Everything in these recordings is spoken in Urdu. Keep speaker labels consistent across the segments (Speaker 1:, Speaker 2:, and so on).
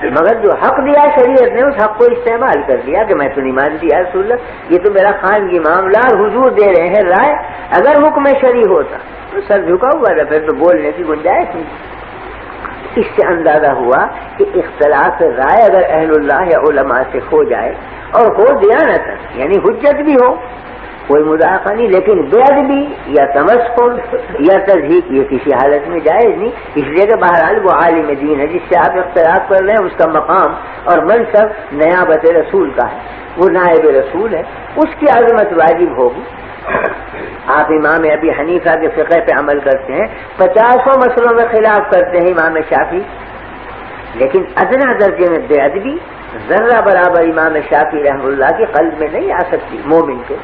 Speaker 1: مگر جو حق دیا شریعت نے اس حق کو استعمال کر لیا کہ میں تو نہیں مانتی یا رسول اللہ، یہ تو میرا خانگی معاملہ، اور حضور دے رہے ہیں رائے، اگر حکم شرعی ہوتا تو سر جھکا ہوا تھا، پھر تو بولنے کی گنجائش نہیں۔ اس سے اندازہ ہوا کہ اختلاف رائے اگر اہل اللہ یا علماء سے ہو جائے اور ہو دیانت یعنی حجت بھی ہو، کوئی مذاکرہ نہیں، لیکن بے ادبی یا تمسخر یا تضحیک یہ کسی حالت میں جائز نہیں، اس لیے کہ بہرحال وہ عالم دین ہے جس سے آپ اختلاف کر رہے ہیں، اس کا مقام اور منصب نیابت رسول کا ہے، وہ نائب رسول ہے، اس کی عظمت واجب ہوگی۔ آپ امام ابی حنیفہ کے فقہ پہ عمل کرتے ہیں، 50 مسئلوں میں خلاف کرتے ہیں امام شافعی، لیکن ادنا درجے میں بے ادبی ذرہ برابر امام شافعی رحمہ اللہ کے قلب میں نہیں آ سکتی مومن کے،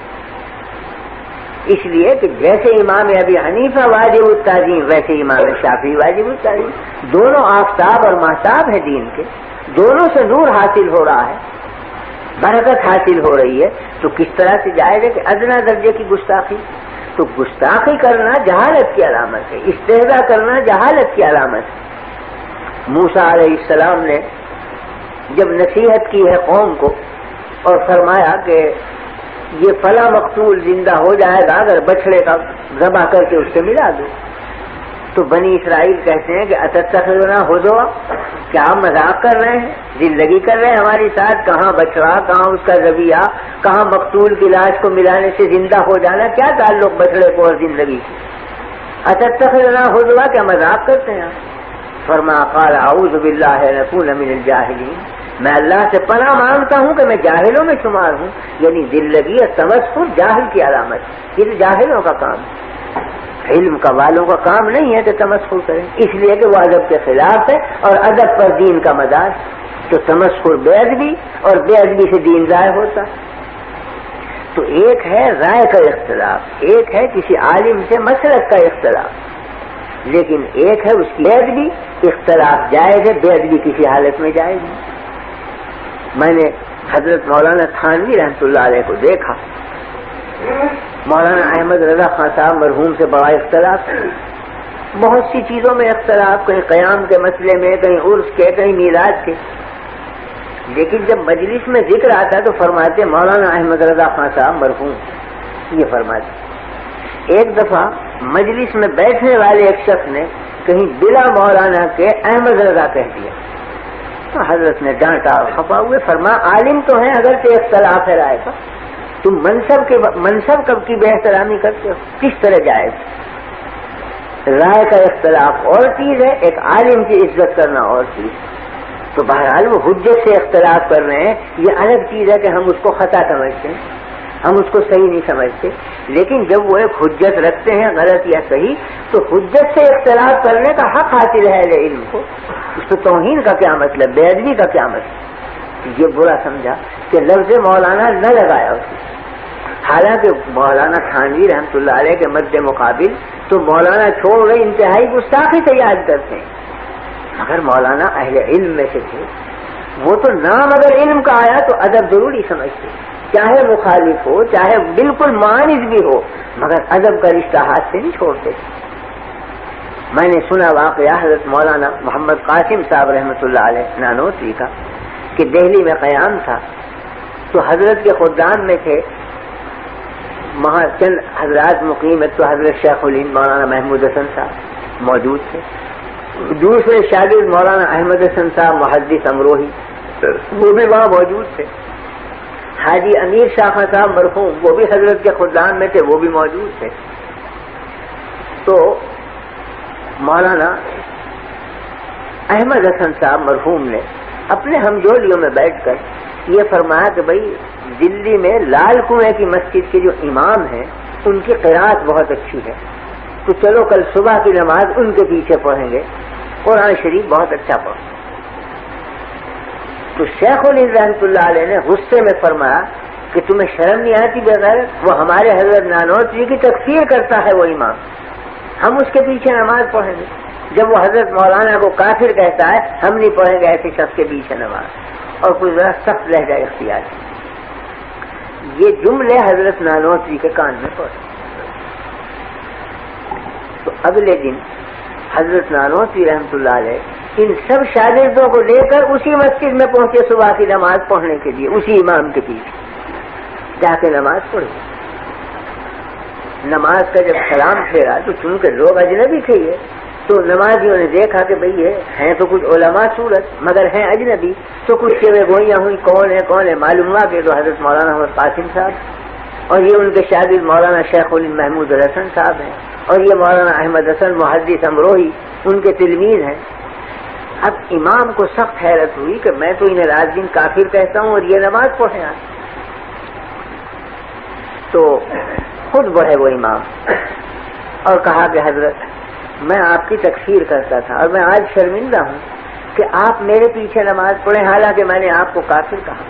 Speaker 1: اس لیے کہ جیسے امام ابی حنیفہ واجب التعظیم ویسے امام شافعی واجب التعظیم، دونوں آفتاب اور مہتاب ہے دین کے، دونوں سے نور حاصل ہو رہا ہے، برکت حاصل ہو رہی ہے، تو کس طرح سے جائز ہے کہ ادنا درجے کی گستاخی؟ تو گستاخی کرنا جہالت کی علامت ہے، استہزاء کرنا جہالت کی علامت ہے۔ موسیٰ علیہ السلام نے جب نصیحت کی ہے قوم کو اور فرمایا کہ یہ فلاں مقتول زندہ ہو جائے گا اگر بچڑے کا ذبح کر کے اس سے ملا دو، تو بنی اسرائیل کہتے ہیں کہ اتتخذنا ہزوا، کیا آپ مذاق کر رہے ہیں، زندگی کر رہے ہیں ہمارے ساتھ، کہاں بچڑا، کہاں اس کا ذبیحہ، کہاں مقتول کی لاش کو ملانے سے زندہ ہو جانا، کیا تعلق بچڑے کو اور زندگی کی؟ اتتخذنا ہزوا، کیا مذاق کرتے ہیں؟ فرمایا قال اعوذ باللہ ان اکون من الجاہلین، میں اللہ سے پناہ مانگتا ہوں کہ میں جاہلوں میں شمار ہوں، یعنی دلگی اور تمسخر جاہل کی علامت، یہ تو جاہلوں کا کام ہے، علم کا والوں کا کام نہیں ہے کہ تمسخر کریں، اس لیے کہ وہ ادب کے خلاف ہے اور ادب پر دین کا مدار، تو تمسخر بے ادبی اور بے ادبی سے دین ضائع ہوتا۔ تو ایک ہے رائے کا اختلاف، ایک ہے کسی عالم سے مسلک کا اختلاف، لیکن ایک ہے اس کی بے ادبی، اختلاف جائز ہے، بے ادبی کسی حالت میں جائز نہیں۔ میں نے حضرت مولانا تھانوی رحمۃ اللہ علیہ کو دیکھا، مولانا احمد رضا خان صاحب مرحوم سے بڑا اختلاف، بہت سی چیزوں میں اختلاف، کہیں قیام کے مسئلے میں، کہیں عرس کے، کہیں میلاد کے، لیکن جب مجلس میں ذکر آتا تو فرماتے مولانا احمد رضا خان صاحب مرحوم، یہ فرماتے۔ ایک دفعہ مجلس میں بیٹھنے والے ایک شخص نے کہیں بلا مولانا کے احمد رضا کہہ دیا، تو حضرت نے ڈانٹا اور خفا ہوئے، فرمایا عالم تو ہیں اگر کہ اختلاف ہے رائے کا، تم منصب کب کی بے احترامی کرتے ہو، کس طرح جائز؟ رائے کا اختلاف اور چیز ہے، ایک عالم کی عزت کرنا اور چیز، تو بہرحال وہ حجت سے اختلاف کر رہے ہیں، یہ الگ چیز ہے کہ ہم اس کو خطا سمجھتے ہیں، ہم اس کو صحیح نہیں سمجھتے، لیکن جب وہ ایک حجت رکھتے ہیں غلط یا صحیح، تو حجت سے اختلاف کرنے کا حق حاصل ہے اہل علم کو، اس کو توہین کا کیا مطلب، بے ادبی کا کیا مطلب؟ یہ برا سمجھا کہ لفظ مولانا نہ لگایا اس نے، حالانکہ مولانا تھانوی رحمۃ اللہ علیہ کے مد مقابل تو مولانا چھوڑ رہے انتہائی گستاخی سے یاد کرتے ہیں، مگر مولانا اہل علم میں سے تھے، وہ تو نام اگر علم کا آیا تو ادب ضروری سمجھتے، چاہے مخالف ہو چاہے بالکل مانز بھی ہو، مگر ادب کا رشتہ ہاتھ سے نہیں چھوڑتے۔ میں نے سنا واقعہ حضرت مولانا محمد قاسم صاحب رحمۃ اللہ علیہ نانوتوی کا کہ دہلی میں قیام تھا تو حضرت کے خدام میں تھے وہاں چند حضرات مقیم، ایک تو حضرت شیخ الہند مولانا محمود حسن صاحب موجود تھے، دوسرے شاگرد مولانا احمد حسن صاحب محدث امروہی وہ بھی وہاں موجود تھے، حاجی امیر شاہ خان صاحب مرحوم وہ بھی حضرت کے خدام میں تھے، وہ بھی موجود تھے۔ تو مولانا احمد حسن صاحب مرحوم نے اپنے ہمجولیوں میں بیٹھ کر یہ فرمایا کہ بھائی دلی میں لال کنویں کی مسجد کے جو امام ہیں ان کی قرات بہت اچھی ہے، تو چلو کل صبح کی نماز ان کے پیچھے پڑھیں گے، قرآن شریف بہت اچھا پڑھیں۔ تو شیخ الہند رحمۃ اللہ علیہ نے غصے میں فرمایا کہ تمہیں شرم نہیں آتی بغیر، وہ ہمارے حضرت نانوتوی کی تکفیر کرتا ہے وہ امام، ہم اس کے پیچھے نماز پڑھیں گے، جب وہ حضرت مولانا کو کافر کہتا ہے ہم نہیں پڑھیں گے ایسے شخص کے پیچھے نماز، اور کوئی ذرا سخت لہجہ اختیار کیا۔ یہ جملے حضرت نانوتوی کے کان میں پڑے، تو اگلے دن حضرت نانوتوی رحمۃ اللہ علیہ ان سب شاگردوں کو لے کر اسی مسجد میں پہنچے صبح کی نماز پڑھنے کے لیے، اسی امام کے پیچھے جا کے نماز پڑھی۔ نماز کا جب سلام پھیرا تو چونکہ لوگ اجنبی تھے یہ، تو نمازیوں نے دیکھا کہ بھئی یہ ہیں تو کچھ علماء صورت مگر ہیں اجنبی، تو کچھ چیوے گوئیاں ہوئی کون ہے معلوم ہوا کہ تو حضرت مولانا محمد قاسم صاحب اور یہ ان کے شاگرد مولانا شیخ الہند محمود الحسن صاحب ہیں، اور یہ مولانا احمد حسن محدث امروہی ان کے تلمیذ ہیں۔ اب امام کو سخت حیرت ہوئی کہ میں تو انہیں رات دن کافر کہتا ہوں اور یہ نماز پڑھیں آج۔ تو خود بڑھے وہ امام اور کہا کہ حضرت میں آپ کی تکفیر کرتا تھا اور میں آج شرمندہ ہوں کہ آپ میرے پیچھے نماز پڑھیں، حالانکہ میں نے آپ کو کافر کہا۔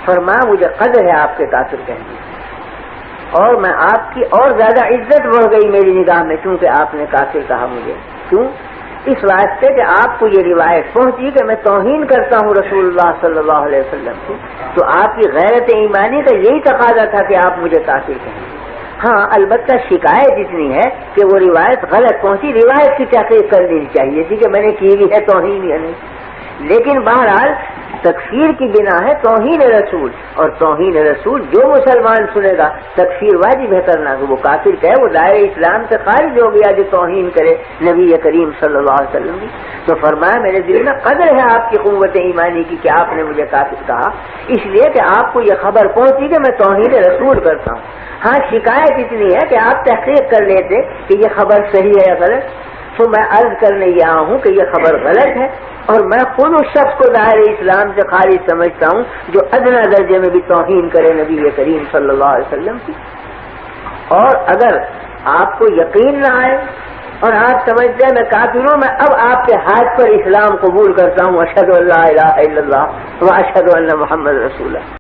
Speaker 1: فرمایا مجھے قدر ہے آپ کے کافر کہنے اور میں آپ کی اور زیادہ عزت بڑھ گئی میری نگاہ میں چونکہ آپ نے کافر کہا مجھے۔ کیوں؟ اس واسطے کہ آپ کو یہ روایت پہنچی کہ میں توہین کرتا ہوں رسول اللہ صلی اللہ علیہ وسلم کی، تو آپ کی غیرت ایمانی کا یہی تقاضا تھا کہ آپ مجھے کافر کہیں۔ ہاں البتہ شکایت اتنی ہے کہ وہ روایت غلط پہنچی، روایت کی تحقیق کر لینی چاہیے تھی کہ میں نے کی بھی ہے توہین یا نہیں، لیکن بہرحال تکفیر کی بنا ہے توہین رسول، اور توہین رسول جو مسلمان سنے گا تکفیر واجب ہے کرنا، کہ وہ کافر کہے وہ دائرہ اسلام سے خارج ہو گیا جو توہین کرے نبی کریم صلی اللہ علیہ وسلم کی۔ تو فرمایا میرے دل میں قدر ہے آپ کی قوت ایمانی کی کہ آپ نے مجھے کافر کہا، اس لیے کہ آپ کو یہ خبر پہنچی کہ میں توہین رسول کرتا ہوں۔ ہاں شکایت اتنی ہے کہ آپ تحقیق کر لیتے کہ یہ خبر صحیح ہے یا غلط، تو میں عرض کرنے یہ آیا ہوں کہ یہ خبر غلط ہے، اور میں خود اس شخص کو دائرہ اسلام سے خارج سمجھتا ہوں جو ادنیٰ درجے میں بھی توہین کرے نبی کریم صلی اللہ علیہ وسلم کی۔ اور اگر آپ کو یقین نہ آئے اور آپ سمجھتے ہیں میں کافر ہوں، میں اب آپ کے ہاتھ پر اسلام قبول کرتا ہوں، اشہد ان لا الہ الا اللہ و اشہد ان محمد رسول اللہ۔